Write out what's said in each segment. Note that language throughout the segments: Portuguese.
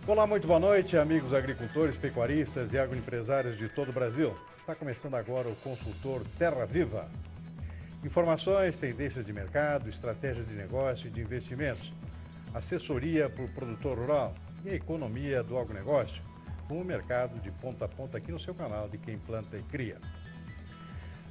Olá, muito boa noite, amigos agricultores, pecuaristas e agroempresários de todo o Brasil. Está começando agora o Consultor Terra Viva. Informações, tendências de mercado, estratégias de negócio e de investimentos, assessoria para o produtor rural e a economia do agronegócio, com o mercado de ponta a ponta aqui no seu canal de Quem Planta e Cria.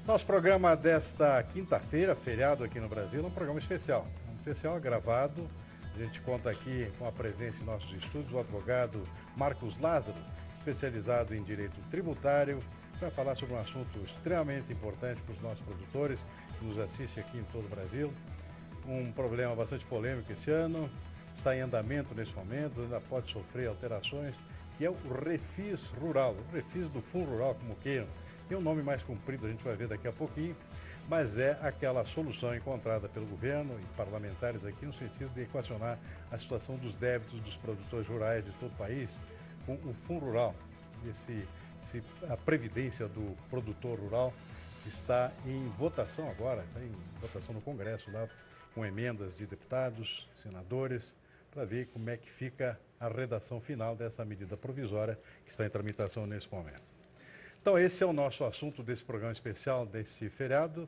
Nosso programa desta quinta-feira, feriado aqui no Brasil, é um programa especial. Um especial gravado. A gente conta aqui com a presença em nossos estúdios do advogado Marcos Lázaro, especializado em direito tributário, para falar sobre um assunto extremamente importante para os nossos produtores que nos assistem aqui em todo o Brasil. Um problema bastante polêmico esse ano, está em andamento nesse momento, ainda pode sofrer alterações, que é o Refis Rural, o Refis do Fundo Rural, como queiram. Tem um nome mais comprido, a gente vai ver daqui a pouquinho, mas é aquela solução encontrada pelo governo e parlamentares aqui no sentido de equacionar a situação dos débitos dos produtores rurais de todo o país com o Fundo Rural, a previdência do produtor rural que está em votação agora, está em votação no Congresso lá, com emendas de deputados, senadores, para ver como é que fica a redação final dessa medida provisória que está em tramitação nesse momento. Então, esse é o nosso assunto desse programa especial, desse feriado,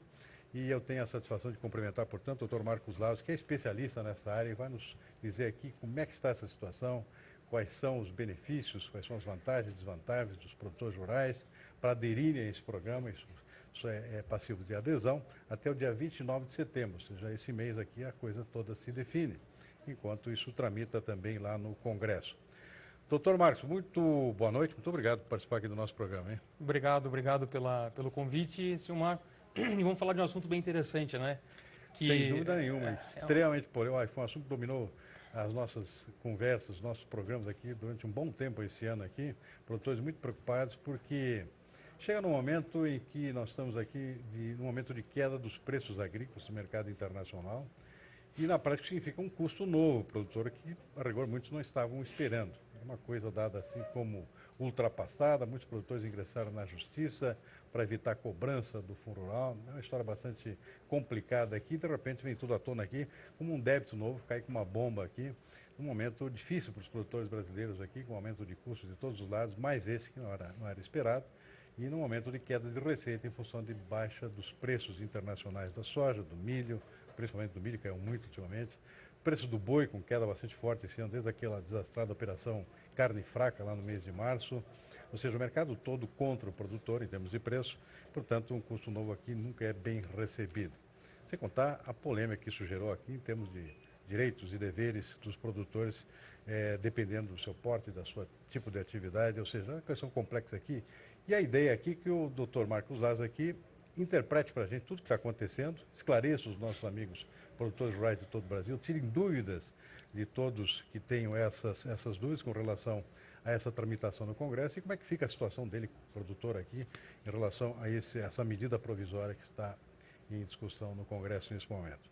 e eu tenho a satisfação de cumprimentar, portanto, o Dr. Marcos Lázaro, que é especialista nessa área e vai nos dizer aqui como é que está essa situação, quais são os benefícios, quais são as vantagens e desvantagens dos produtores rurais para aderirem a esse programa. Isso é passivo de adesão até o dia 29 de setembro, ou seja, esse mês aqui a coisa toda se define, enquanto isso tramita também lá no Congresso. Doutor Marcos, muito boa noite, muito obrigado por participar aqui do nosso programa, hein? Obrigado pelo convite, Silmar. E vamos falar de um assunto bem interessante, né? Sem dúvida nenhuma, extremamente polêmico. Foi um assunto que dominou as nossas conversas, os nossos programas aqui durante um bom tempo esse ano aqui. Produtores muito preocupados porque chega num momento em que nós estamos aqui, num momento de queda dos preços agrícolas no mercado internacional. E na prática significa um custo novo para o produtor que, a rigor, muitos não estavam esperando. É uma coisa dada assim como ultrapassada, muitos produtores ingressaram na justiça para evitar a cobrança do Fundo Rural. É uma história bastante complicada aqui, de repente vem tudo à tona aqui, como um débito novo, cai como uma bomba aqui, num momento difícil para os produtores brasileiros aqui, com aumento de custos de todos os lados, mais esse que não era esperado, e num momento de queda de receita em função de baixa dos preços internacionais da soja, do milho, principalmente do milho, que caiu muito ultimamente. Preço do boi com queda bastante forte esse ano, desde aquela desastrada operação carne fraca lá no mês de março. Ou seja, o mercado todo contra o produtor em termos de preço, portanto, um custo novo aqui nunca é bem recebido. Sem contar a polêmica que isso gerou aqui em termos de direitos e deveres dos produtores, dependendo do seu porte, da sua tipo de atividade, ou seja, é uma questão complexa aqui. E a ideia aqui que o Dr. Marcos Lázaro aqui interprete para a gente tudo o que está acontecendo, esclareça os nossos amigos produtores rurais de todo o Brasil, tirem dúvidas de todos que tenham essas dúvidas com relação a essa tramitação no Congresso e como é que fica a situação dele, produtor aqui, em relação a essa medida provisória que está em discussão no Congresso nesse momento.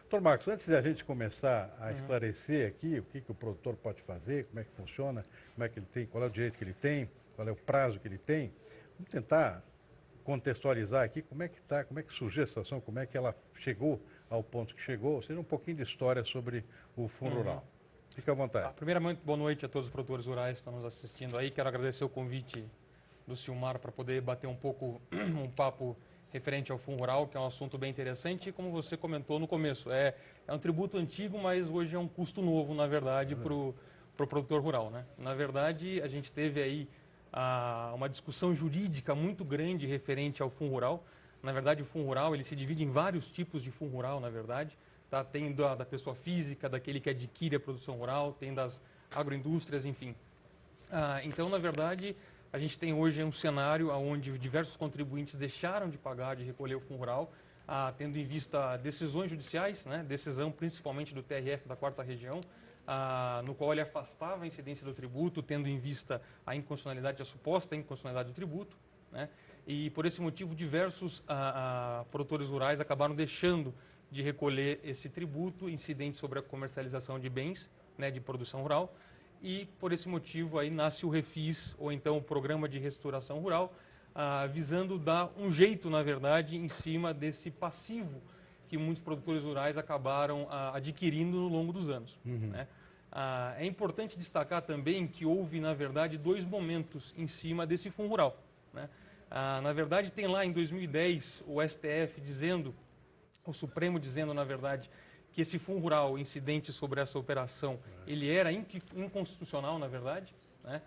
Doutor Marcos, antes de a gente começar a esclarecer aqui o que o produtor pode fazer, como é que funciona, como é que ele tem, qual é o direito que ele tem, qual é o prazo que ele tem, vamos tentar contextualizar aqui como é que está, como é que surgiu a situação, como é que ela chegou ao ponto que chegou, ou seja, um pouquinho de história sobre o Fundo Rural. Fique à vontade. Primeiramente, boa noite a todos os produtores rurais que estão nos assistindo aí. Quero agradecer o convite do Silmar para poder bater um pouco um papo referente ao Fundo Rural, que é um assunto bem interessante e, como você comentou no começo, é um tributo antigo, mas hoje é um custo novo, na verdade, para o produtor rural, né? Na verdade, a gente teve aí uma discussão jurídica muito grande referente ao Fundo Rural. Na verdade, o Fundo Rural ele se divide em vários tipos de Fundo Rural, na verdade. Tá? Tem da pessoa física, daquele que adquire a produção rural, tem das agroindústrias, enfim. Então, na verdade, a gente tem hoje um cenário onde diversos contribuintes deixaram de pagar, de recolher o Fundo Rural, tendo em vista decisões judiciais, né? Decisão principalmente do TRF da 4ª Região, no qual ele afastava a incidência do tributo, tendo em vista a inconstitucionalidade, a suposta inconstitucionalidade do tributo, né? E por esse motivo diversos produtores rurais acabaram deixando de recolher esse tributo incidente sobre a comercialização de bens, né, de produção rural, e por esse motivo aí nasce o Refis, ou então o Programa de Restauração Rural, visando dar um jeito, na verdade, em cima desse passivo que muitos produtores rurais acabaram adquirindo no longo dos anos, né? É importante destacar também que houve, na verdade, 2 momentos em cima desse fundo rural, né? Na verdade, tem lá em 2010 o STF dizendo, o Supremo dizendo, na verdade, que esse fundo rural incidente sobre essa operação, ele era inconstitucional, na verdade, né?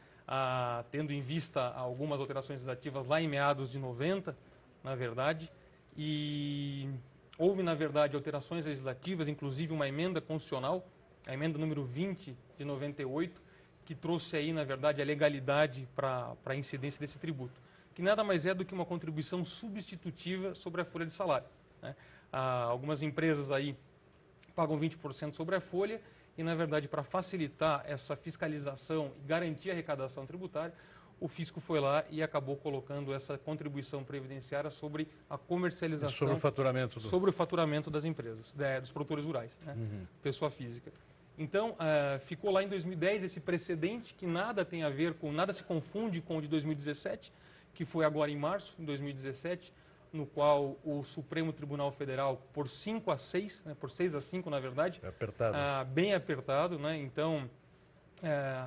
Tendo em vista algumas alterações legislativas lá em meados de 90, na verdade, e houve, na verdade, alterações legislativas, inclusive uma emenda constitucional, a emenda número 20 de 98, que trouxe aí, na verdade, a legalidade para a incidência desse tributo, que nada mais é do que uma contribuição substitutiva sobre a folha de salário, né? Algumas empresas aí pagam 20% sobre a folha e, na verdade, para facilitar essa fiscalização e garantir a arrecadação tributária, o fisco foi lá e acabou colocando essa contribuição previdenciária sobre a comercialização... Sobre o faturamento. Sobre o faturamento das empresas, dos produtores rurais, né? Pessoa física. Então, ficou lá em 2010 esse precedente que nada tem a ver com, nada se confunde com o de 2017, que foi agora em março de 2017, no qual o Supremo Tribunal Federal, por 5-6, né, por 6-5, na verdade, apertado. Bem apertado, né? Então,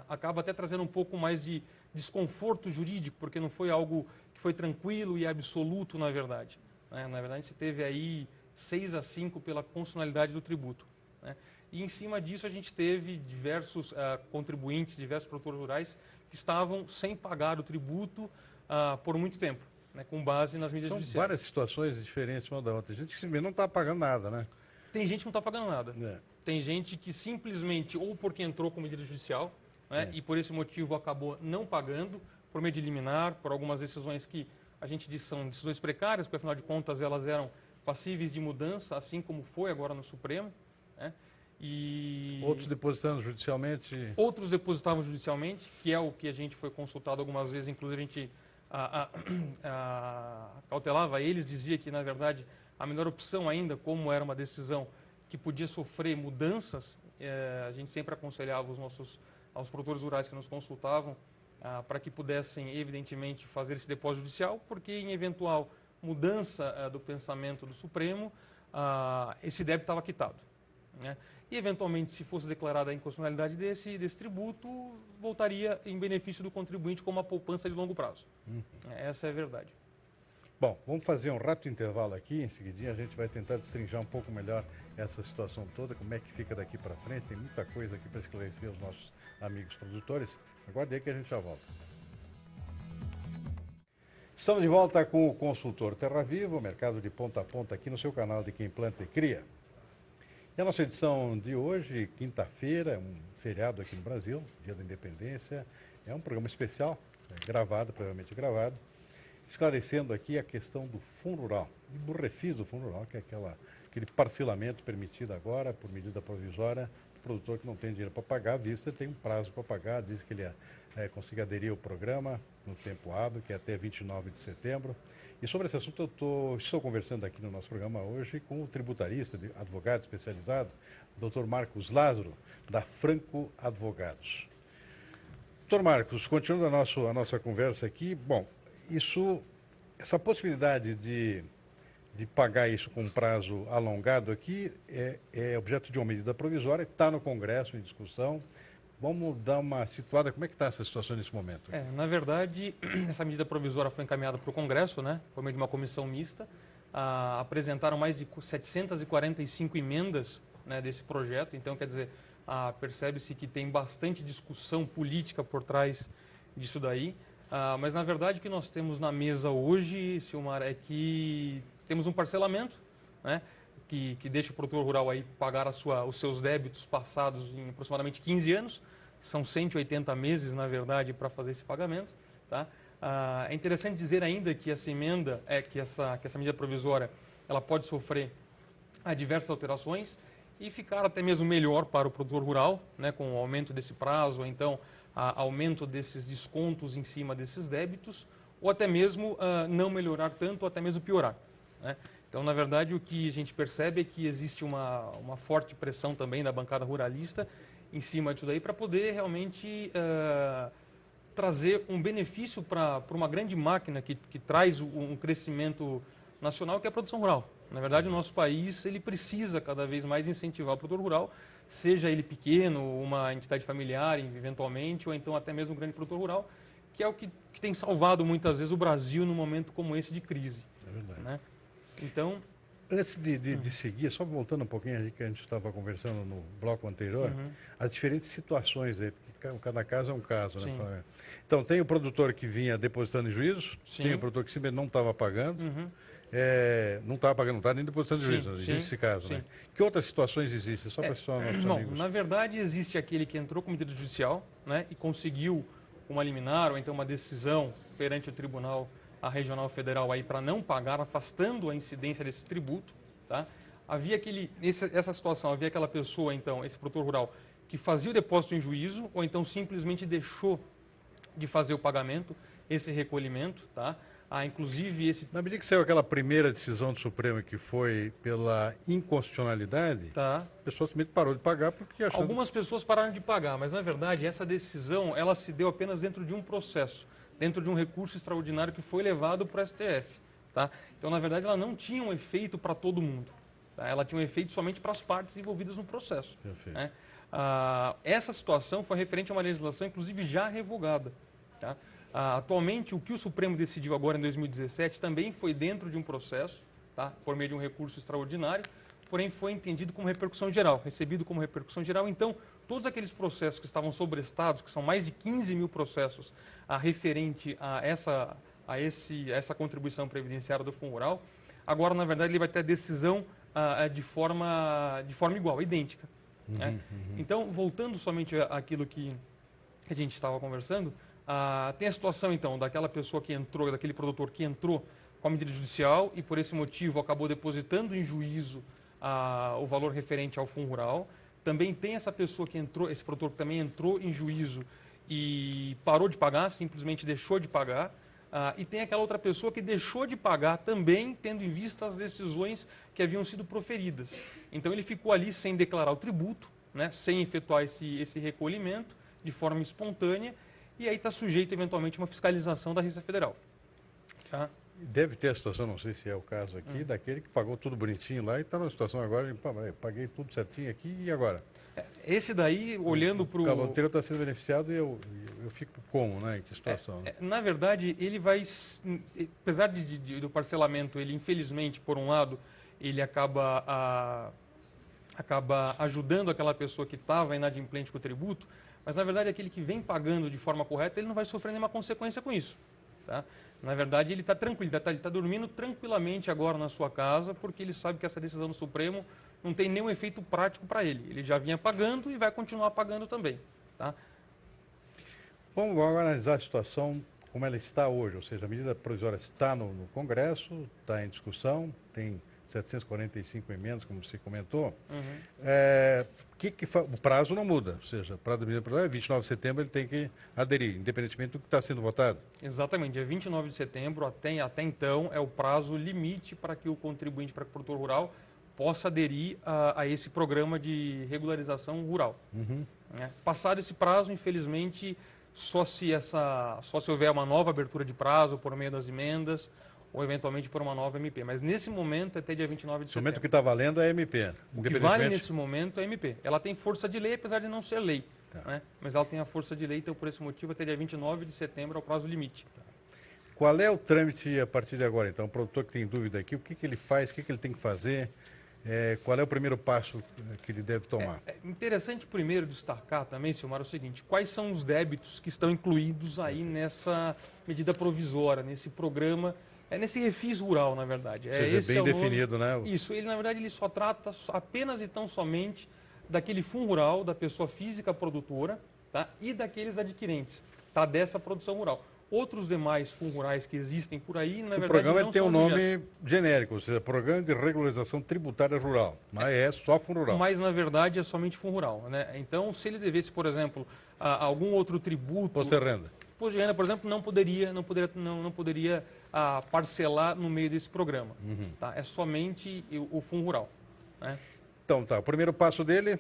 acaba até trazendo um pouco mais de desconforto jurídico, porque não foi algo que foi tranquilo e absoluto, na verdade, né? Na verdade, se teve aí 6-5 pela constitucionalidade do tributo, né? E em cima disso a gente teve diversos contribuintes, diversos produtores rurais que estavam sem pagar o tributo por muito tempo, né, com base nas medidas judiciais. São várias situações diferentes uma da outra. Tem gente que simplesmente não está pagando nada, né? Tem gente que não está pagando nada. Tem gente que simplesmente, ou porque entrou com medida judicial, né, e por esse motivo acabou não pagando, por meio de liminar, por algumas decisões que a gente diz são decisões precárias, porque afinal de contas elas eram passíveis de mudança, assim como foi agora no Supremo, né? E outros depositando judicialmente? Outros depositavam judicialmente, que é o que a gente foi consultado algumas vezes, inclusive a gente cautelava eles, dizia que, na verdade, a melhor opção ainda, como era uma decisão que podia sofrer mudanças, a gente sempre aconselhava aos produtores rurais que nos consultavam para que pudessem, evidentemente, fazer esse depósito judicial, porque em eventual mudança do pensamento do Supremo, esse débito estava quitado, né? E, eventualmente, se fosse declarada a inconstitucionalidade desse tributo, voltaria em benefício do contribuinte como uma poupança de longo prazo. Essa é a verdade. Bom, vamos fazer um rápido intervalo aqui, em seguidinha a gente vai tentar destrinchar um pouco melhor essa situação toda, como é que fica daqui para frente, tem muita coisa aqui para esclarecer aos nossos amigos produtores. Aguarde aí que a gente já volta. Estamos de volta com o consultor Terra Viva, o mercado de ponta a ponta aqui no seu canal de Quem Planta e Cria. E a nossa edição de hoje, quinta-feira, um feriado aqui no Brasil, Dia da Independência, é um programa especial, gravado, previamente gravado, esclarecendo aqui a questão do Fundo Rural, e do refis do Fundo Rural, que é aquele parcelamento permitido agora, por medida provisória, do produtor que não tem dinheiro para pagar à vista, tem um prazo para pagar, diz que ele consiga aderir ao programa no tempo hábil, que é até 29 de setembro. E sobre esse assunto estou conversando aqui no nosso programa hoje com o tributarista, advogado especializado, o Dr. Marcos Lázaro, da Franco Advogados. Dr. Marcos, continuando a nossa conversa aqui, bom, essa possibilidade de pagar isso com um prazo alongado aqui é objeto de uma medida provisória, está no Congresso em discussão. Vamos dar uma situada, como é que está essa situação nesse momento? Na verdade, essa medida provisória foi encaminhada para o Congresso, né, por meio de uma comissão mista. Apresentaram mais de 745 emendas, né, desse projeto, então, quer dizer, percebe-se que tem bastante discussão política por trás disso daí. Mas, na verdade, o que nós temos na mesa hoje, Silmar, é que temos um parcelamento, né, que deixa o produtor rural aí pagar os seus débitos passados em aproximadamente 15 anos. São 180 meses, na verdade, para fazer esse pagamento, tá? É interessante dizer ainda que essa emenda, que essa medida provisória, ela pode sofrer diversas alterações e ficar até mesmo melhor para o produtor rural, né, com o aumento desse prazo, ou então aumento desses descontos em cima desses débitos, ou até mesmo não melhorar tanto, ou até mesmo piorar, né? Então, na verdade, o que a gente percebe é que existe uma forte pressão também da bancada ruralista em cima disso daí para poder realmente trazer um benefício para uma grande máquina que traz um crescimento nacional, que é a produção rural. Na verdade, o nosso país ele precisa cada vez mais incentivar o produtor rural, seja ele pequeno, uma entidade familiar, eventualmente, ou então até mesmo um grande produtor rural, que é o que tem salvado muitas vezes o Brasil num momento como esse de crise. É verdade. Né? Então, antes de seguir, só voltando um pouquinho aí que a gente estava conversando no bloco anterior, as diferentes situações aí, porque cada caso é um caso, sim. né? Então, tem o produtor que vinha depositando em juízo, Sim. tem o produtor que simplesmente não estava pagando, não estava pagando, não estava nem depositando em juízo, existe esse caso, né? Que outras situações existem? Só para situar nossos amigos. Na verdade, existe aquele que entrou com medida judicial, né, e conseguiu uma liminar ou então uma decisão perante o Tribunal Regional Federal aí para não pagar, afastando a incidência desse tributo, tá? Havia essa situação, havia aquela pessoa, então, esse produtor rural, que fazia o depósito em juízo ou então simplesmente deixou de fazer o pagamento, esse recolhimento, tá? Inclusive esse... Na medida que saiu aquela primeira decisão do Supremo que foi pela inconstitucionalidade, tá. A pessoa simplesmente parou de pagar porque achou... Algumas pessoas pararam de pagar, mas na verdade essa decisão ela se deu apenas dentro de um processo, dentro de um recurso extraordinário que foi levado para o STF. Tá? Então, na verdade, ela não tinha um efeito para todo mundo. Tá? Ela tinha um efeito somente para as partes envolvidas no processo. Né? Essa situação foi referente a uma legislação, inclusive, já revogada. Tá? Atualmente, o que o Supremo decidiu agora em 2017 também foi dentro de um processo, tá? Por meio de um recurso extraordinário, porém foi entendido como repercussão geral, recebido como repercussão geral. Então, todos aqueles processos que estavam sobrestados, que são mais de 15 mil processos referente a essa contribuição previdenciária do Fundo Rural, agora, na verdade, ele vai ter a decisão de forma igual, idêntica. Né? Então, voltando somente àquilo que a gente estava conversando, tem a situação, então, daquela pessoa que entrou, daquele produtor que entrou com a medida judicial e, por esse motivo, acabou depositando em juízo o valor referente ao Fundo Rural. Também tem essa pessoa que entrou, esse produtor que também entrou em juízo e parou de pagar, simplesmente deixou de pagar. E tem aquela outra pessoa que deixou de pagar também, tendo em vista as decisões que haviam sido proferidas. Então ele ficou ali sem declarar o tributo, né, sem efetuar esse recolhimento de forma espontânea, e aí está sujeito eventualmente a uma fiscalização da Receita Federal. Tá? Deve ter a situação, não sei se é o caso aqui, daquele que pagou tudo bonitinho lá e está na situação agora, paguei tudo certinho aqui e agora? Esse daí, olhando para o... O caloteiro está sendo beneficiado e eu fico como, né? Em que situação? Na verdade, ele vai, apesar do parcelamento, ele infelizmente, por um lado, ele acaba ajudando aquela pessoa que estava inadimplente com o tributo, mas na verdade aquele que vem pagando de forma correta, ele não vai sofrer nenhuma consequência com isso. Tá? Na verdade, ele está tranquilo, ele está dormindo tranquilamente agora na sua casa, porque ele sabe que essa decisão do Supremo não tem nenhum efeito prático para ele. Ele já vinha pagando e vai continuar pagando também. Tá? Vamos agora analisar a situação como ela está hoje, ou seja, a medida provisória está no Congresso, está em discussão, tem 745 emendas, como você comentou. O prazo não muda, ou seja, o prazo da medida provisória é 29 de setembro, ele tem que aderir, independentemente do que está sendo votado. Exatamente, dia 29 de setembro, até então, é o prazo limite para que o contribuinte, para que o produtor rural possa aderir a esse programa de regularização rural. Passado esse prazo, infelizmente, só se houver uma nova abertura de prazo por meio das emendas ou eventualmente por uma nova MP. Mas nesse momento, até dia 29 de setembro. O momento que está valendo é a MP. O que vale nesse momento é a MP. Ela tem força de lei, apesar de não ser lei. Tá. Né? Mas ela tem a força de lei, então por esse motivo, até dia 29 de setembro é o prazo limite. Tá. Qual é o trâmite a partir de agora, então? O produtor que tem dúvida aqui, o que ele faz, o que ele tem que fazer? Qual é o primeiro passo que ele deve tomar? É interessante primeiro destacar também, Silmar, o seguinte, quais são os débitos que estão incluídos aí nessa medida provisória, nesse programa, nesse refis rural, na verdade. Ou seja, bem definido, né? Isso, ele na verdade ele só trata apenas e tão somente daquele fundo rural, da pessoa física produtora, tá? E daqueles adquirentes, tá? Dessa produção rural. Outros demais fundos rurais que existem por aí, na verdade, não são... O programa tem um nome genérico, ou seja, Programa de Regularização Tributária Rural, mas é só fundo rural. Mas, na verdade, é somente fundo rural, né? Então, se ele devesse, por exemplo, algum outro tributo... Imposto de renda. Imposto de renda, por exemplo, não poderia parcelar no meio desse programa. Tá? É somente o fundo rural. Né? Então, tá. O primeiro passo dele...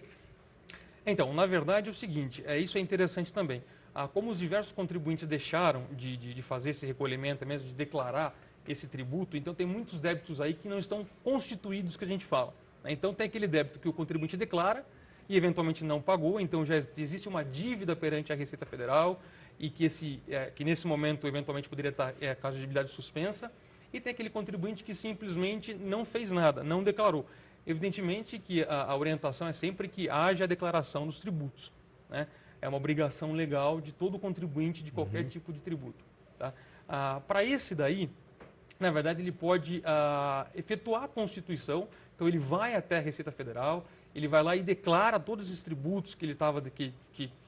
Então, na verdade, é o seguinte, isso é interessante também. Como os diversos contribuintes deixaram de fazer esse recolhimento, mesmo de declarar esse tributo, então tem muitos débitos aí que não estão constituídos, que a gente fala. Né? Então tem aquele débito que o contribuinte declara e eventualmente não pagou, então já existe uma dívida perante a Receita Federal e que nesse momento eventualmente poderia estar caso de dívida suspensa, e tem aquele contribuinte que simplesmente não fez nada, não declarou. Evidentemente que a orientação é sempre que haja a declaração dos tributos, né? É uma obrigação legal de todo contribuinte de qualquer tipo de tributo. Tá? Para esse daí, na verdade, ele pode efetuar a constituição, então ele vai até a Receita Federal, ele vai lá e declara todos esses tributos que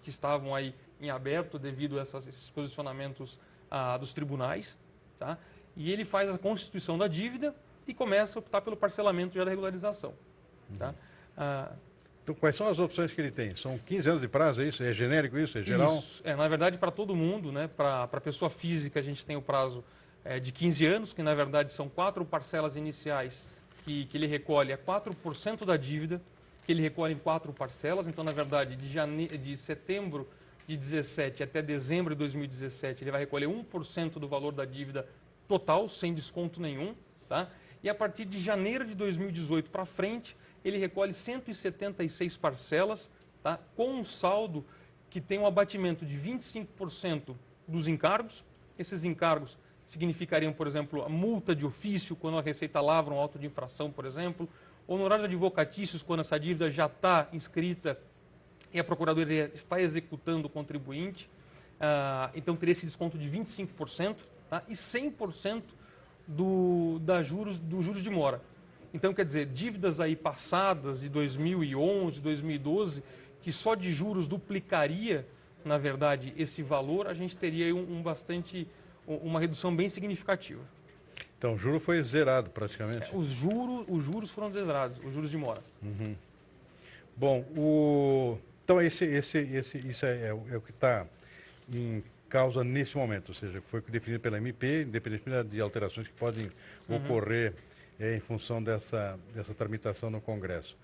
estavam aí em aberto devido a esses posicionamentos dos tribunais, tá? E ele faz a constituição da dívida e começa a optar pelo parcelamento já da regularização. Tá? Então, quais são as opções que ele tem? São 15 anos de prazo, é isso? É genérico isso? É geral? Isso. Na verdade, para todo mundo, né? Para a pessoa física, a gente tem o prazo de 15 anos, que na verdade são 4 parcelas iniciais que ele recolhe a 4% da dívida, que ele recolhe em 4 parcelas. Então, na verdade, de setembro de 17 até dezembro de 2017, ele vai recolher 1% do valor da dívida total, sem desconto nenhum. Tá? E a partir de janeiro de 2018 para frente, ele recolhe 176 parcelas, tá? Com um saldo que tem um abatimento de 25% dos encargos. Esses encargos significariam, por exemplo, a multa de ofício, quando a Receita lavra um auto de infração, por exemplo, honorários advocatícios, quando essa dívida já está inscrita e a Procuradoria está executando o contribuinte. Então, teria esse desconto de 25%, tá? E 100% dos juros de mora. Então, quer dizer, dívidas aí passadas de 2011, 2012, que só de juros duplicaria, na verdade, esse valor, a gente teria uma redução bem significativa. Então, o juro foi zerado praticamente? Os juros foram zerados, os juros de mora. Bom, então isso é o que está em causa nesse momento, ou seja, foi definido pela MP, independentemente de alterações que podem ocorrer em função dessa tramitação no Congresso.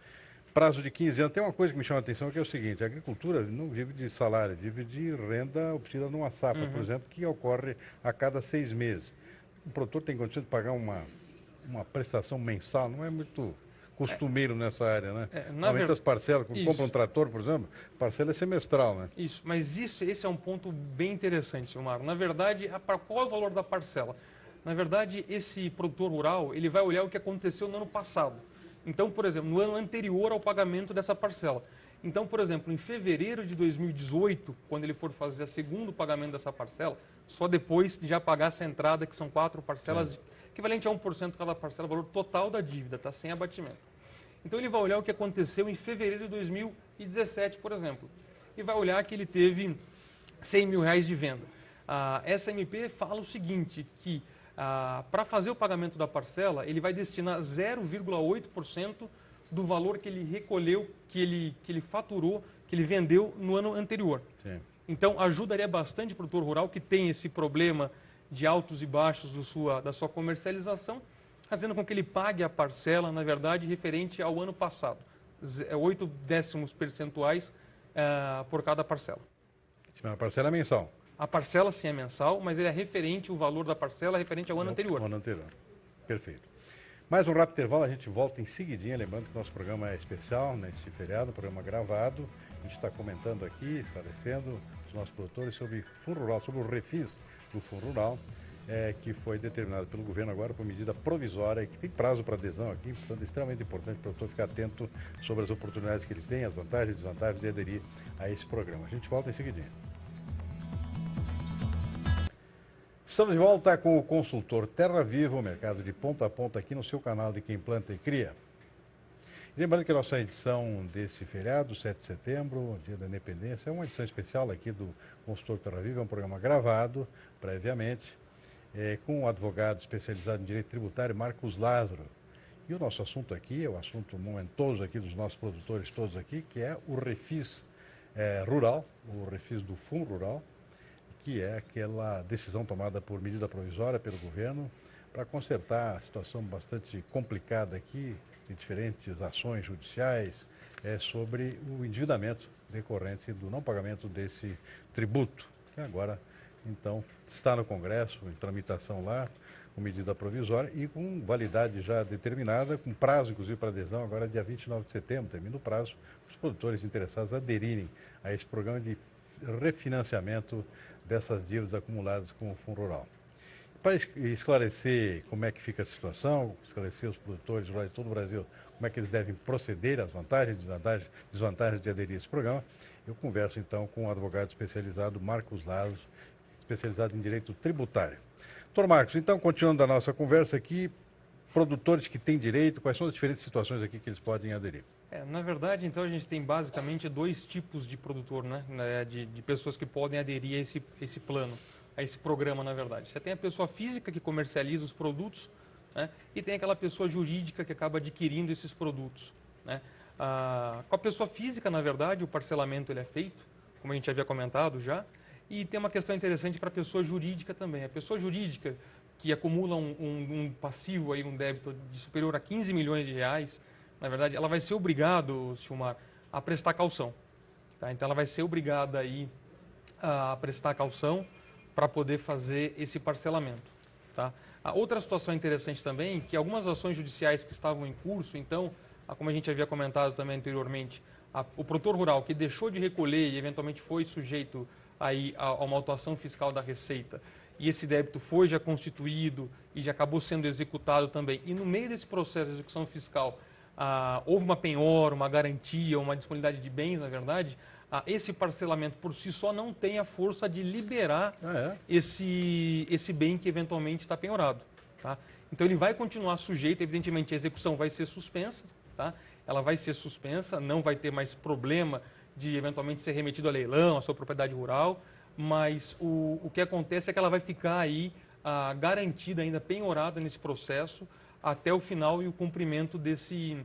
Prazo de 15 anos. Tem uma coisa que me chama a atenção, que é o seguinte: a agricultura não vive de salário, vive de renda obtida numa safra, por exemplo, que ocorre a cada 6 meses. O produtor tem condição de pagar uma prestação mensal, não é muito costumeiro nessa área, né? Aumenta as parcelas, compra um trator, por exemplo, parcela é semestral, né? Isso, mas esse é um ponto bem interessante, Silmar. Na verdade, qual é o valor da parcela? Na verdade, esse produtor rural, ele vai olhar o que aconteceu no ano passado. Então, por exemplo, no ano anterior ao pagamento dessa parcela. Então, por exemplo, em fevereiro de 2018, quando ele for fazer o segundo pagamento dessa parcela, só depois de já pagar essa entrada, que são 4 parcelas, equivalente a 1% cada parcela, o valor total da dívida, tá? Sem abatimento. Então, ele vai olhar o que aconteceu em fevereiro de 2017, por exemplo. E vai olhar que ele teve R$100 mil de venda. Essa MP fala o seguinte, que para fazer o pagamento da parcela, ele vai destinar 0,8% do valor que ele recolheu, que ele faturou, que ele vendeu no ano anterior. Sim. Então, ajudaria bastante o produtor rural que tem esse problema de altos e baixos da sua comercialização, fazendo com que ele pague a parcela, na verdade, referente ao ano passado. 8 décimos percentuais por cada parcela. A parcela é mensal. A parcela sim é mensal, mas ele é referente, o valor da parcela é referente ao ano anterior. Ao ano anterior. Perfeito. Mais um rápido intervalo, a gente volta em seguidinha, lembrando que o nosso programa é especial, nesse feriado, programa gravado. A gente está comentando aqui, esclarecendo os nossos produtores sobre Fundo Rural, sobre o refis do Fundo Rural, que foi determinado pelo governo agora por medida provisória e que tem prazo para adesão aqui, portanto é extremamente importante para o produtor ficar atento sobre as oportunidades que ele tem, as vantagens e desvantagens de aderir a esse programa. A gente volta em seguidinha. Estamos de volta com o consultor Terra Viva, o mercado de ponta a ponta aqui no seu canal de Quem Planta e Cria. E lembrando que a nossa edição desse feriado, 7 de setembro, dia da independência, é uma edição especial aqui do consultor Terra Viva, é um programa gravado previamente, com um advogado especializado em direito tributário, Marcos Lázaro. E o nosso assunto aqui é o assunto momentoso aqui dos nossos produtores todos aqui, que é o refis rural, o refis do Fundo Rural, que é aquela decisão tomada por medida provisória pelo governo para consertar a situação bastante complicada aqui de diferentes ações judiciais sobre o endividamento decorrente do não pagamento desse tributo, que agora, então, está no Congresso, em tramitação lá. com medida provisória e com validade já determinada, com prazo, inclusive, para adesão, agora dia 29 de setembro, termina o prazo, os produtores interessados aderirem a esse programa de refinanciamento dessas dívidas acumuladas com o Fundo Rural. Para esclarecer como é que fica a situação, esclarecer os produtores rurais de todo o Brasil, como é que eles devem proceder, as vantagens e desvantagens de aderir a esse programa, eu converso então com o advogado especializado Marcos Lazo, especializado em direito tributário. Doutor Marcos, então, continuando a nossa conversa aqui, produtores que têm direito, quais são as diferentes situações aqui que eles podem aderir? Na verdade, então, a gente tem basicamente dois tipos de produtor, né? De pessoas que podem aderir a esse plano, a esse programa, na verdade. Você tem a pessoa física que comercializa os produtos, né? E tem aquela pessoa jurídica que acaba adquirindo esses produtos, né? Com a pessoa física, na verdade, o parcelamento ele é feito, como a gente havia comentado já, e tem uma questão interessante para a pessoa jurídica também. A pessoa jurídica que acumula um passivo, aí, um débito de superior a 15 milhões de reais, na verdade, ela vai ser obrigada, Silmar, a prestar caução. Tá? Então, ela vai ser obrigada aí a prestar caução para poder fazer esse parcelamento. Tá? A outra situação interessante também, que algumas ações judiciais que estavam em curso, então, como a gente havia comentado também anteriormente, o produtor rural que deixou de recolher e eventualmente foi sujeito aí a uma autuação fiscal da Receita, e esse débito foi já constituído e já acabou sendo executado também, e no meio desse processo de execução fiscal, houve uma penhora, uma garantia, uma disponibilidade de bens, na verdade, esse parcelamento por si só não tem a força de liberar esse bem que eventualmente está penhorado. Tá? Então ele vai continuar sujeito, evidentemente a execução vai ser suspensa, tá? Ela vai ser suspensa, não vai ter mais problema de eventualmente ser remetido a leilão, a sua propriedade rural, mas o que acontece é que ela vai ficar aí garantida, ainda penhorada nesse processo, até o final e o cumprimento desse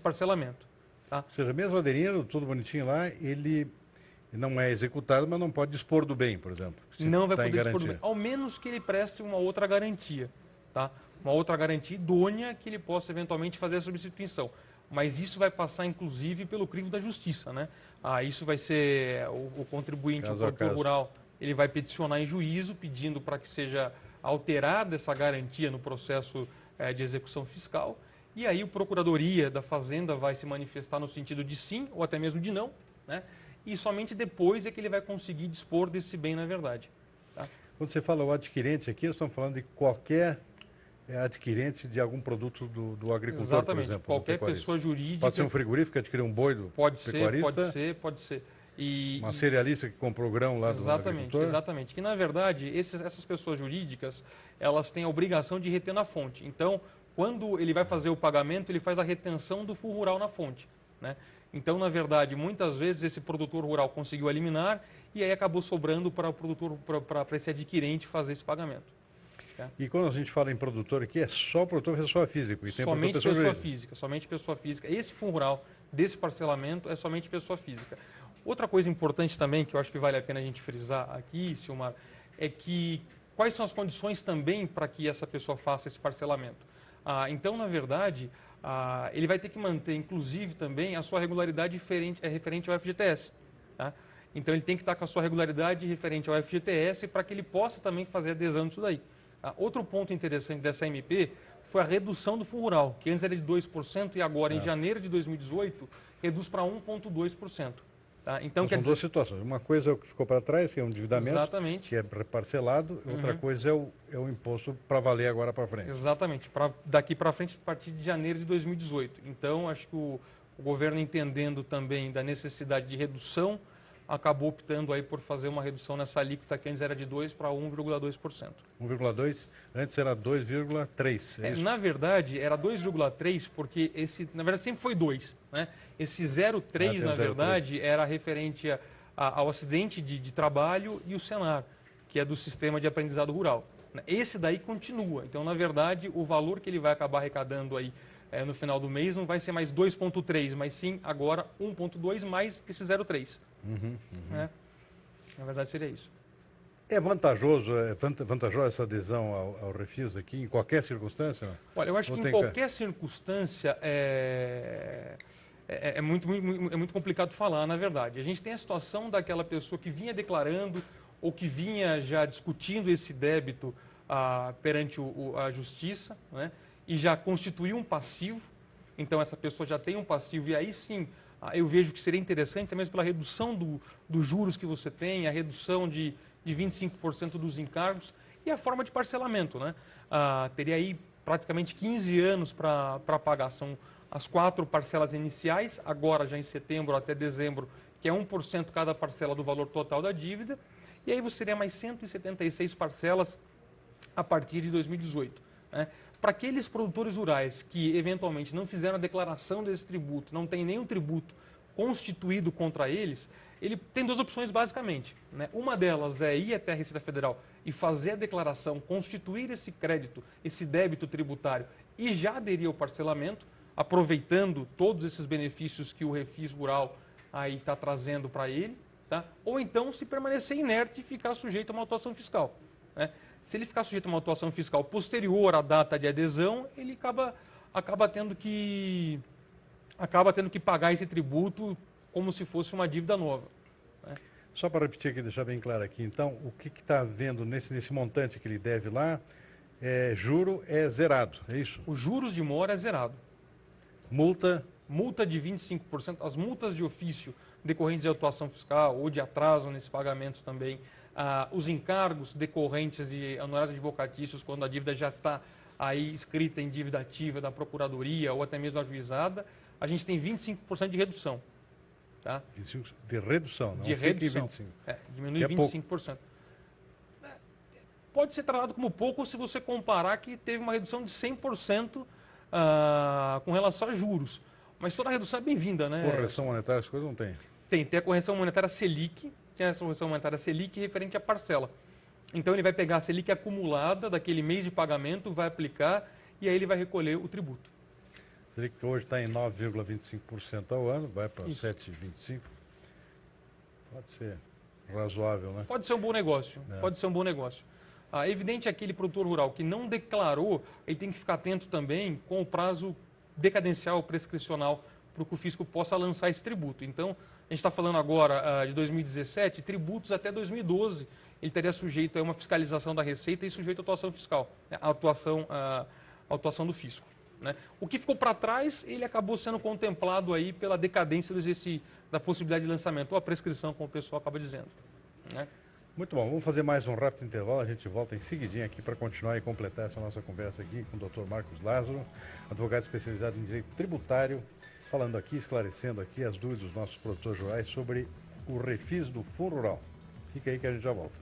parcelamento. Tá? Ou seja, mesmo aderindo, tudo bonitinho lá, ele não é executado, mas não pode dispor do bem, por exemplo. Não vai poder dispor do bem, ao menos que ele preste uma outra garantia. Tá? Uma outra garantia idônea que ele possa eventualmente fazer a substituição. Mas isso vai passar, inclusive, pelo crivo da justiça. Né? Isso vai ser o contribuinte, o produtor rural, ele vai peticionar em juízo, pedindo para que seja alterada essa garantia no processo de execução fiscal, e aí o Procuradoria da Fazenda vai se manifestar no sentido de sim ou até mesmo de não, né? E somente depois é que ele vai conseguir dispor desse bem na verdade. Tá? Quando você fala o adquirente aqui, nós estamos falando de qualquer adquirente de algum produto do agricultor, exatamente, por exemplo. Qualquer pessoa jurídica. Pode ser um frigorífico que adquiriu um boi do pecuarista? Pode ser. Uma cerealista que comprou grão lá do agricultor? Exatamente. Que, na verdade, essas pessoas jurídicas, elas têm a obrigação de reter na fonte. Então, quando ele vai fazer o pagamento, ele faz a retenção do fundo rural na fonte. Né? Então, na verdade, muitas vezes esse produtor rural conseguiu eliminar e aí acabou sobrando para o produtor, para esse adquirente fazer esse pagamento. Tá? E quando a gente fala em produtor aqui, é só produtor pessoa física? E tem somente pessoa física, somente pessoa física. Esse fundo rural desse parcelamento é somente pessoa física. Outra coisa importante também, que eu acho que vale a pena a gente frisar aqui, Silmar, é que quais são as condições também para que essa pessoa faça esse parcelamento? Então, na verdade, ele vai ter que manter, inclusive, também a sua regularidade referente ao FGTS. Tá? Então, ele tem que estar com a sua regularidade referente ao FGTS para que ele possa também fazer adesão disso daí. Outro ponto interessante dessa MP foi a redução do fundo rural, que antes era de 2% e agora, em janeiro de 2018, reduz para 1,2%. Tá? Então, são duas situações. Uma coisa é o que ficou para trás, que é um endividamento, exatamente, que é parcelado. Outra coisa é o imposto para valer agora para frente. Exatamente. Daqui para frente, a partir de janeiro de 2018. Então, acho que o governo, entendendo também da necessidade de redução, acabou optando aí por fazer uma redução nessa alíquota que antes era de 2% para 1,2%. 1,2%, antes era 2,3%. É na verdade, era 2,3% porque na verdade sempre foi 2%. Né? Esse 0,3%, na verdade, era referente ao acidente de trabalho e o Senar, que é do Sistema de Aprendizado Rural. Esse daí continua. Então, na verdade, o valor que ele vai acabar arrecadando aí no final do mês não vai ser mais 2,3%, mas sim agora 1,2% mais esse 0,3%. Né? Na verdade, seria isso. É vantajosa essa adesão ao Refis aqui, em qualquer circunstância? Olha, eu acho que em qualquer circunstância é muito complicado falar, na verdade. A gente tem a situação daquela pessoa que vinha declarando ou que vinha já discutindo esse débito perante a justiça, né? E já constituiu um passivo, então essa pessoa já tem um passivo, e aí sim eu vejo que seria interessante, até mesmo pela redução dos juros que você tem, a redução de 25% dos encargos e a forma de parcelamento, né? Teria aí praticamente 15 anos para pagar, são as 4 parcelas iniciais, agora já em setembro até dezembro, que é 1% cada parcela do valor total da dívida, e aí você teria mais 176 parcelas a partir de 2018. Né? Para aqueles produtores rurais que eventualmente não fizeram a declaração desse tributo, não tem nenhum tributo constituído contra eles, ele tem 2 opções basicamente. Né? Uma delas é ir até a Receita Federal e fazer a declaração, constituir esse crédito, esse débito tributário e já aderir ao parcelamento, aproveitando todos esses benefícios que o Refis Rural aí está trazendo para ele, tá? Ou então se permanecer inerte e ficar sujeito a uma autuação fiscal. Né? Se ele ficar sujeito a uma autuação fiscal posterior à data de adesão, ele acaba tendo que pagar esse tributo como se fosse uma dívida nova. Né? Só para repetir aqui, deixar bem claro aqui, então, o que está havendo nesse montante que ele deve lá, juro é zerado, é isso? Os juros de mora é zerado. Multa? Multa de 25%, as multas de ofício decorrentes de autuação fiscal ou de atraso nesse pagamento também, os encargos decorrentes de honorários advocatícios quando a dívida já está aí escrita em dívida ativa da Procuradoria ou até mesmo ajuizada, a gente tem 25% de redução. Tá? De redução, não de redução. 25. Diminui 25%. Pode ser tratado como pouco se você comparar que teve uma redução de 100% com relação a juros. Mas toda a redução é bem-vinda, né? Correção monetária, as coisas não tem. Tem a correção monetária Selic, tem a correção monetária Selic referente à parcela. Então ele vai pegar a Selic acumulada daquele mês de pagamento, vai aplicar e aí ele vai recolher o tributo. Selic hoje está em 9,25% ao ano, vai para 7,25%. Pode ser razoável, né? Pode ser um bom negócio, pode ser um bom negócio. Evidente aquele produtor rural que não declarou, ele tem que ficar atento também com o prazo decadencial, prescricional, para que o fisco possa lançar esse tributo. Então, a gente está falando agora de 2017, tributos até 2012, ele estaria sujeito a uma fiscalização da Receita e sujeito à atuação fiscal, a atuação do fisco. Né? O que ficou para trás, ele acabou sendo contemplado aí pela decadência da possibilidade de lançamento, ou a prescrição, como o pessoal acaba dizendo. Né? Muito bom, vamos fazer mais um rápido intervalo, a gente volta em seguidinho aqui para continuar e completar essa nossa conversa aqui com o Dr. Marcos Lázaro, advogado especializado em direito tributário, falando aqui, esclarecendo aqui as dúvidas dos nossos produtores rurais sobre o refis do Fundo Rural. Fica aí que a gente já volta.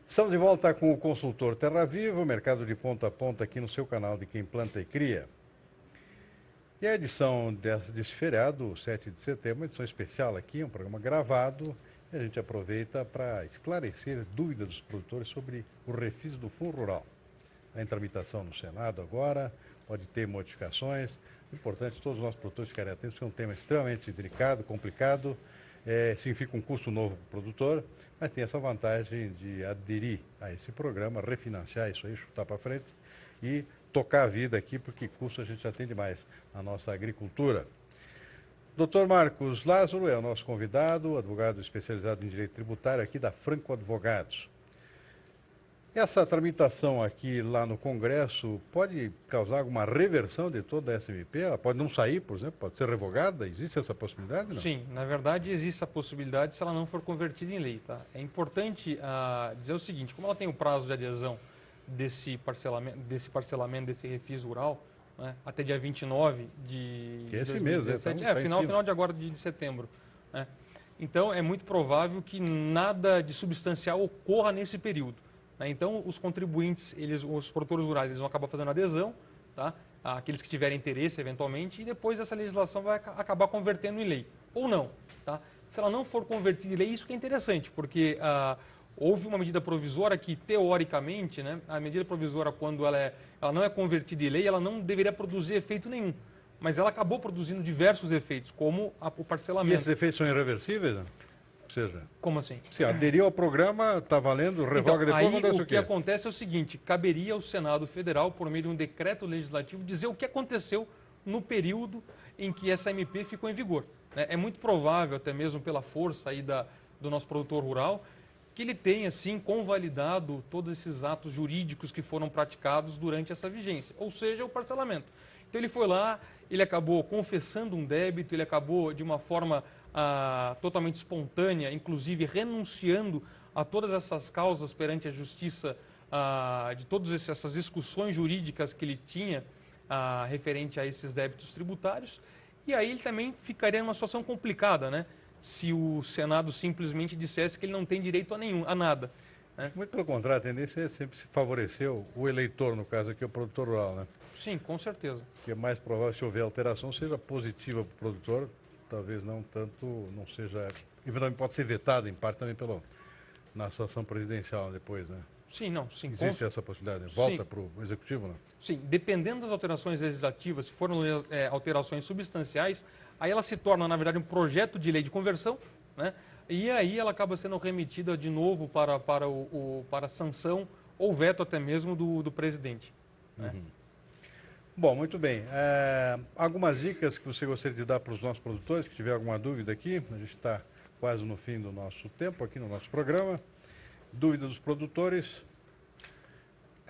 Estamos de volta com o consultor Terra Viva, mercado de ponta a ponta aqui no seu canal de Quem Planta e Cria. E a edição desse feriado, 7 de setembro, uma edição especial aqui, um programa gravado, e a gente aproveita para esclarecer dúvidas dos produtores sobre o refis do Fundo Rural. Está em tramitação no Senado agora, pode ter modificações. O importante é todos os nossos produtores ficarem atentos, porque é um tema extremamente delicado, complicado, significa um custo novo para o produtor, mas tem essa vantagem de aderir a esse programa, refinanciar isso aí, chutar para frente e tocar a vida aqui, porque custo a gente já tem demais na nossa agricultura. Dr. Marcos Lázaro é o nosso convidado, advogado especializado em direito tributário aqui da Franco Advogados. Essa tramitação aqui lá no Congresso pode causar alguma reversão de toda a SMP? Ela pode não sair, por exemplo, pode ser revogada? Existe essa possibilidade? Não? Sim, na verdade existe a possibilidade se ela não for convertida em lei. Tá? É importante dizer o seguinte, como ela tem o prazo de adesão desse parcelamento, desse refis rural, né, até dia 29 de que é esse 2017, mês, final de agora de setembro. Né? Então é muito provável que nada de substancial ocorra nesse período. Então, os contribuintes, os produtores rurais, eles vão acabar fazendo adesão, tá? Aqueles que tiverem interesse, eventualmente, e depois essa legislação vai acabar convertendo em lei, ou não. Tá? Se ela não for convertida em lei, isso que é interessante, porque houve uma medida provisória que, teoricamente, né, a medida provisória, quando ela não é convertida em lei, ela não deveria produzir efeito nenhum. Mas ela acabou produzindo diversos efeitos, como o parcelamento. E esses efeitos são irreversíveis? Não? Seja, como assim? Se aderiu ao programa, está valendo, revoga depois, acontece o que acontece é o seguinte, caberia ao Senado Federal, por meio de um decreto legislativo, dizer o que aconteceu no período em que essa MP ficou em vigor. É muito provável, até mesmo pela força aí do nosso produtor rural, que ele tenha, sim, convalidado todos esses atos jurídicos que foram praticados durante essa vigência, ou seja, o parcelamento. Então ele foi lá, ele acabou confessando um débito, ele acabou de uma forma totalmente espontânea, inclusive renunciando a todas essas causas perante a justiça, de todas essas discussões jurídicas que ele tinha referente a esses débitos tributários, e aí ele também ficaria numa situação complicada, né? Se o Senado simplesmente dissesse que ele não tem direito a nada. Né? Muito pelo contrário, a tendência é sempre se favorecer o eleitor, no caso aqui, o produtor rural, né? Sim, com certeza. Que é mais provável, se houver alteração, seja positiva para o produtor, talvez não tanto, não seja... Eventualmente pode ser vetado, em parte, também na situação presidencial depois, né? Sim, não, sim. Existe essa possibilidade? Volta para o executivo, não? Sim, dependendo das alterações legislativas, se forem alterações substanciais, aí ela se torna, na verdade, um projeto de lei de conversão, né? E aí ela acaba sendo remetida de novo para sanção ou veto até mesmo do presidente. Né? Bom, muito bem. Algumas dicas que você gostaria de dar para os nossos produtores, que tiver alguma dúvida aqui, a gente está quase no fim do nosso tempo aqui no nosso programa. Dúvida dos produtores?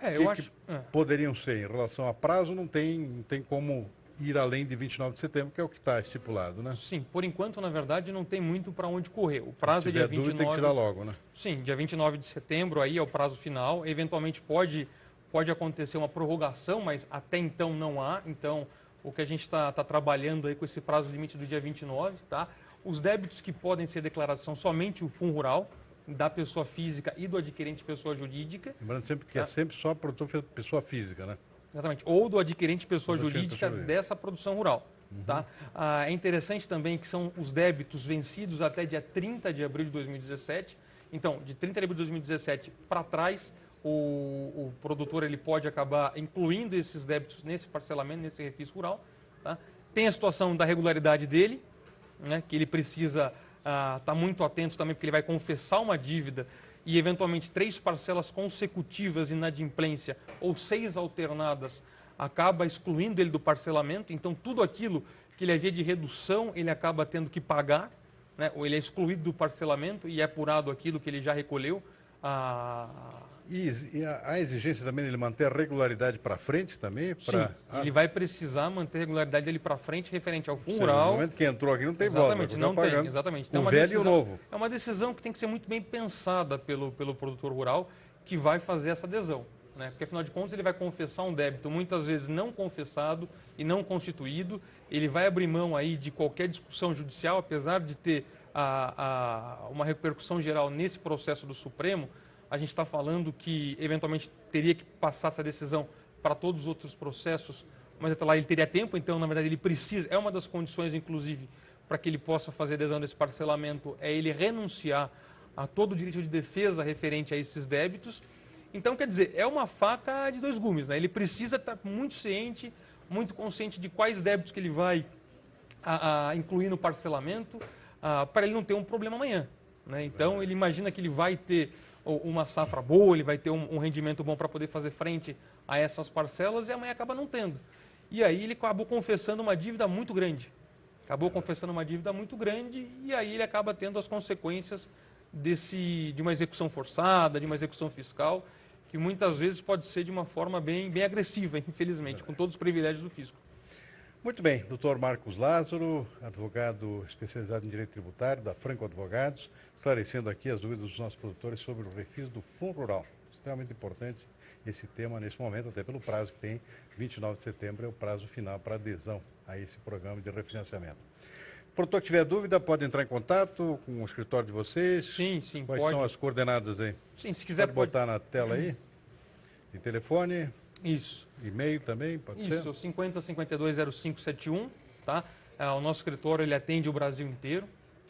Eu acho... poderiam ser em relação a prazo, não tem como ir além de 29 de setembro, que é o que está estipulado, né? Sim, por enquanto, na verdade, não tem muito para onde correr. O prazo é dia 29... dúvida, tem que tirar logo, né? Sim, dia 29 de setembro aí é o prazo final. Eventualmente pode acontecer uma prorrogação, mas até então não há. Então, o que a gente está trabalhando aí com esse prazo limite do dia 29, tá? Os débitos que podem ser declarados são somente o fundo rural, da pessoa física e do adquirente pessoa jurídica. Lembrando sempre que é sempre só produtor pessoa física, né? Exatamente. Ou do adquirente pessoa jurídica dessa produção rural. Tá? É interessante também que são os débitos vencidos até dia 30 de abril de 2017. Então, de 30 de abril de 2017 para trás, o produtor ele pode acabar incluindo esses débitos nesse parcelamento, nesse refis rural. Tá? Tem a situação da regularidade dele, né, que ele precisa estar muito atento também, porque ele vai confessar uma dívida e, eventualmente, 3 parcelas consecutivas de inadimplência ou 6 alternadas acaba excluindo ele do parcelamento. Então, tudo aquilo que ele havia de redução, ele acaba tendo que pagar, né, ou ele é excluído do parcelamento e é apurado aquilo que ele já recolheu. E a exigência também dele manter a regularidade para frente também? Sim, ele vai precisar manter a regularidade dele para frente referente ao fundo rural. No momento que entrou aqui não tem exatamente, volta. Não tem, exatamente. Então, o velho e o novo. É uma decisão que tem que ser muito bem pensada pelo produtor rural que vai fazer essa adesão. Né? Porque, afinal de contas, ele vai confessar um débito muitas vezes não confessado e não constituído. Ele vai abrir mão aí de qualquer discussão judicial, apesar de ter uma repercussão geral nesse processo do Supremo. A gente está falando que, eventualmente, teria que passar essa decisão para todos os outros processos, mas até lá ele teria tempo, então, na verdade, ele precisa, é uma das condições, inclusive, para que ele possa fazer adesão desse parcelamento, é ele renunciar a todo o direito de defesa referente a esses débitos. Então, quer dizer, é uma faca de 2 gumes, né? Ele precisa estar muito ciente, muito consciente de quais débitos que ele vai incluir no parcelamento, para ele não ter um problema amanhã. Né? Então, ele imagina que ele vai ter uma safra boa, ele vai ter um rendimento bom para poder fazer frente a essas parcelas e amanhã acaba não tendo. E aí ele acabou confessando uma dívida muito grande. E aí ele acaba tendo as consequências de uma execução forçada, de uma execução fiscal, que muitas vezes pode ser de uma forma bem agressiva, infelizmente, com todos os privilégios do fisco. Muito bem, doutor Marcos Lázaro, advogado especializado em direito tributário da Franco Advogados, esclarecendo aqui as dúvidas dos nossos produtores sobre o refis do Fundo Rural. Extremamente importante esse tema nesse momento, até pelo prazo que tem, 29 de setembro é o prazo final para adesão a esse programa de refinanciamento. O produtor que tiver dúvida pode entrar em contato com o escritório de vocês? Sim, Quais são as coordenadas aí? Sim, se quiser pode botar na tela aí? E telefone? Isso. E-mail também, pode ser? Isso, 50520571, tá? O nosso escritório, ele atende o Brasil inteiro,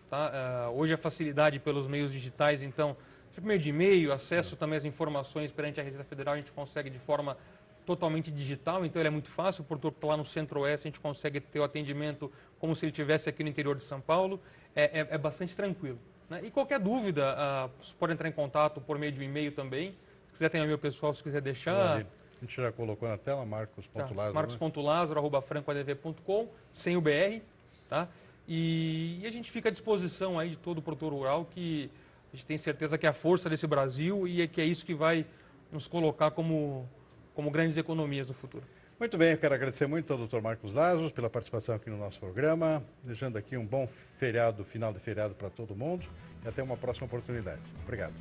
tá? Hoje a facilidade pelos meios digitais, então, por meio de e-mail, acesso também às informações perante a Receita Federal, a gente consegue de forma totalmente digital, então ele é muito fácil, o produtor lá no Centro-Oeste, a gente consegue ter o atendimento como se ele estivesse aqui no interior de São Paulo, é bastante tranquilo. Né? E qualquer dúvida, você pode entrar em contato por meio de um e-mail também, se quiser tem o e-mail pessoal, se quiser deixar... A gente já colocou na tela, Marcos.Lázaro. Marcos.Lázaro@francoadv.com, sem o BR, tá? E a gente fica à disposição aí de todo o produtor rural que A gente tem certeza que é a força desse Brasil e que é isso que vai nos colocar como grandes economias no futuro. Muito bem, eu quero agradecer muito ao Dr. Marcos Lazos pela participação aqui no nosso programa, desejando aqui um bom feriado, final de feriado para todo mundo e até uma próxima oportunidade. Obrigado.